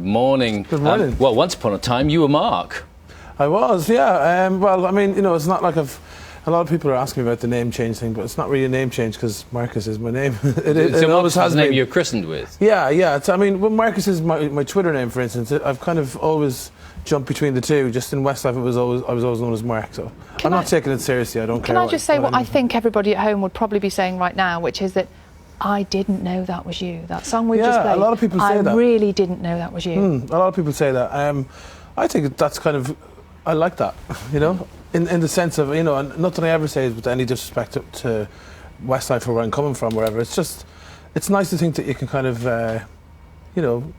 morning. Good morning. Well, once upon a time, you were Mark. I was, yeah. Well, I mean, you know, it's not like a lot of people are asking me about the name change thing, but it's not really a name change because Markus is my name. it always has the name you're christened with. Yeah. I mean, well, Markus is my Twitter name, for instance. I've kind of always jumped between the two. Just in Westlife, I was always known as Mark. So I'm not taking it seriously. I don't care. Can I just say what I think everybody at home would probably be saying right now, which is that I didn't know that was you. That song we just played. Yeah, a lot of people say that. I really didn't know that was you. A lot of people say that. I think that's kind of, I like that, you know, in the sense of, you know, and nothing I ever say is with any disrespect to Westlife or where I'm coming from, wherever. It's just, it's nice to think that you can kind of, you know,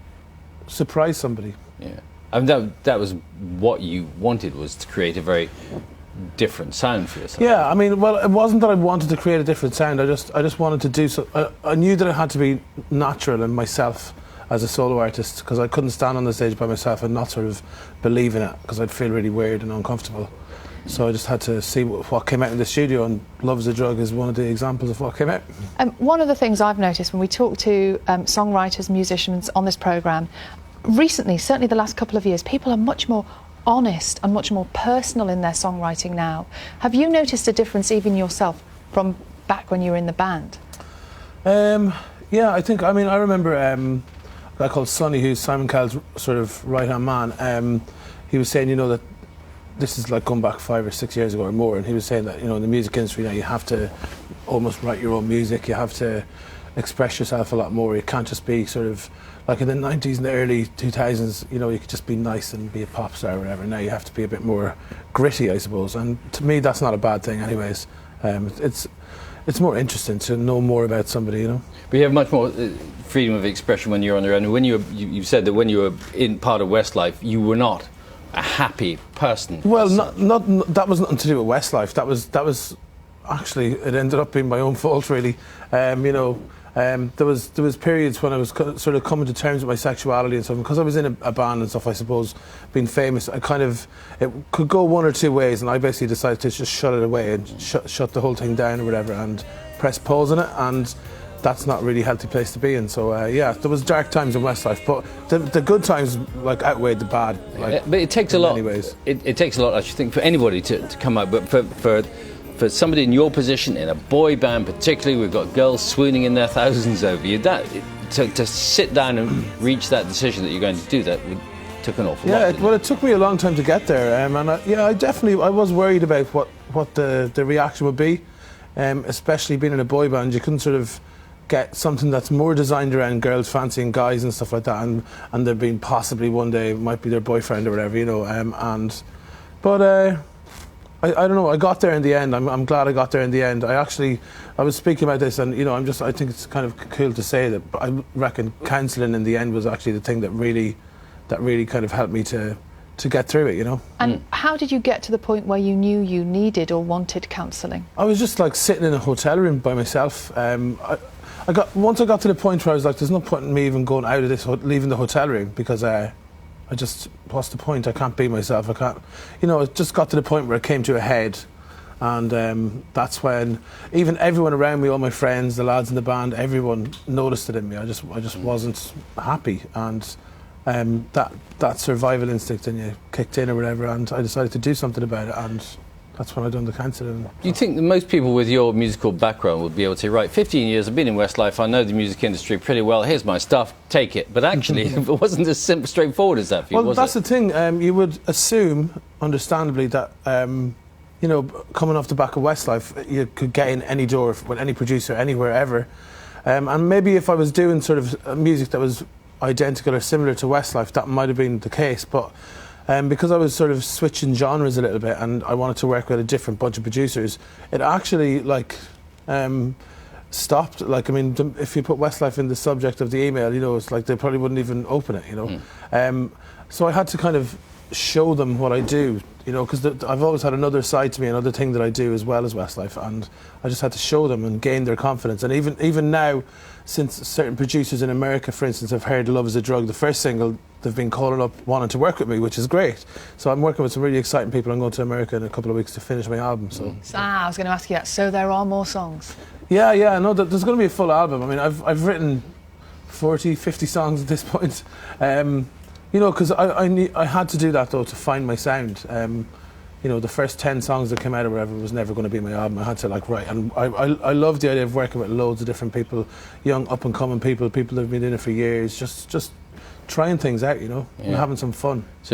surprise somebody. Yeah, I mean that was what you wanted, was to create a very different sound for yourself. Yeah, I mean, well, it wasn't that I wanted to create a different sound. I just wanted to do so. I knew that it had to be natural and myself as a solo artist, because I couldn't stand on the stage by myself and not sort of believe in it, because I'd feel really weird and uncomfortable. So I just had to see what came out in the studio, and Love is a Drug is one of the examples of what came out. One of the things I've noticed when we talk to songwriters, musicians on this programme, recently, certainly the last couple of years, people are much more honest and much more personal in their songwriting now. Have you noticed a difference even yourself from back when you were in the band? Yeah, I mean, I remember a guy called Sonny, who's Simon Cowell's sort of right-hand man. He was saying, you know, that this is like going back 5 or 6 years ago or more, and he was saying that, you know, in the music industry now you have to almost write your own music, you have to express yourself a lot more. You can't just be sort of like in the 90s and the early 2000s, you know, you could just be nice and be a pop star or whatever. Now you have to be a bit more gritty, I suppose, and to me that's not a bad thing anyways. It's more interesting to know more about somebody, you know. But you have much more freedom of expression when you're on your own. When you said that when you were in part of Westlife, you were not a happy person. Well, not that was nothing to do with Westlife. That was actually, it ended up being my own fault, really. You know, there was periods when I was sort of coming to terms with my sexuality and stuff. Because I was in a band and stuff, I suppose, being famous, it could go one or two ways, and I basically decided to just shut it away and shut the whole thing down or whatever, and press pause on it, and that's not really a healthy place to be in. So yeah, there was dark times in Westlife, but the good times like outweighed the bad. Like, but it takes a lot. Anyways, it takes a lot, I should think, for anybody to come out. But for somebody in your position, in a boy band particularly, we've got girls swooning in their thousands over you. To sit down and reach that decision that you're going to do that took an awful lot. Yeah, well, it took me a long time to get there, and I was worried about what the reaction would be, especially being in a boy band. You couldn't sort of get something that's more designed around girls fancying guys and stuff like that, and there being possibly one day might be their boyfriend or whatever, you know. But I don't know. I got there in the end. I'm glad I got there in the end. I was speaking about this, and you know, I think it's kind of cool to say that. But I reckon counselling in the end was actually the thing that really kind of helped me to get through it, you know. And how did you get to the point where you knew you needed or wanted counselling? I was just like sitting in a hotel room by myself. Once I got to the point where I was like, there's no point in me even going out of this, leaving the hotel room, because what's the point? I can't be myself. I can't, you know. It just got to the point where it came to a head, and that's when even everyone around me, all my friends, the lads in the band, everyone noticed it in me. I just wasn't happy, and that survival instinct in you kicked in or whatever, and I decided to do something about it, and that's when I done the counselling. You think that most people with your musical background would be able to say, right, 15 years, I've been in Westlife, I know the music industry pretty well, here's my stuff, take it. But actually, it wasn't as straightforward as that for you, was it? Well, that's the thing. You would assume, understandably, that, you know, coming off the back of Westlife, you could get in any door with any producer, anywhere, ever. And maybe if I was doing sort of music that was identical or similar to Westlife, that might have been the case. But because I was sort of switching genres a little bit, and I wanted to work with a different bunch of producers, it actually stopped. Like, I mean, if you put Westlife in the subject of the email, you know, it's like they probably wouldn't even open it, you know. So I had to kind of show them what I do, you know, because I've always had another side to me, another thing that I do as well as Westlife, and I just had to show them and gain their confidence. And even now, since certain producers in America, for instance, have heard Love is a Drug, the first single, they've been calling up wanting to work with me, which is great. So I'm working with some really exciting people. I'm going to America in a couple of weeks to finish my album. So I was going to ask you that. So there are more songs? Yeah, no, there's going to be a full album. I mean, I've written 40, 50 songs at this point. You know, because I had to do that though to find my sound. You know, the first 10 songs that came out or whatever was never going to be my album. I had to like write, and I love the idea of working with loads of different people, young up and coming people that have been doing it for years, just trying things out, you know, and having some fun. So